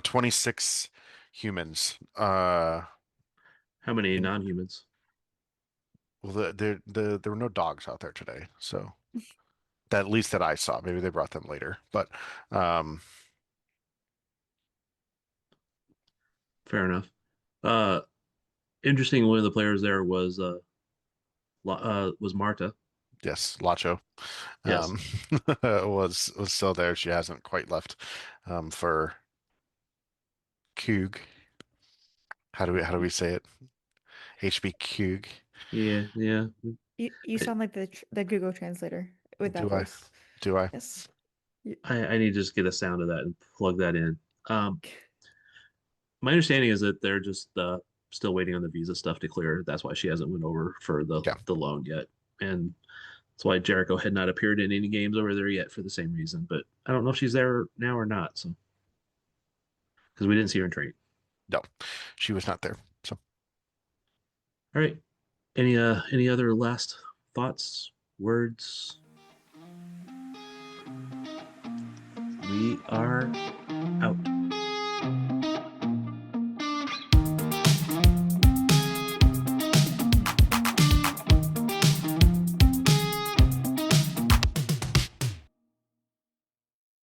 26 humans. How many non-humans? Well, there were no dogs out there today, so that at least that I saw. Maybe they brought them later, but um, Fair enough. Uh, Interesting. One of the players there was Marta. yes, Lacho Yes. um, was still there. She hasn't quite left for Kug. How do we say it? HB Kug. Yeah, yeah. You sound like the Google translator with that Do I? voice. Do I? Yes. I need to just get a sound of that and plug that in. My understanding is that they're just still waiting on the visa stuff to clear. That's why she hasn't went over for Yeah. the loan yet. and that's why Jericho had not appeared in any games over there yet for the same reason. But I don't know if she's there now or not. So because we didn't see her in training. No, she was not there. So all right. Any other last thoughts, words? We are out.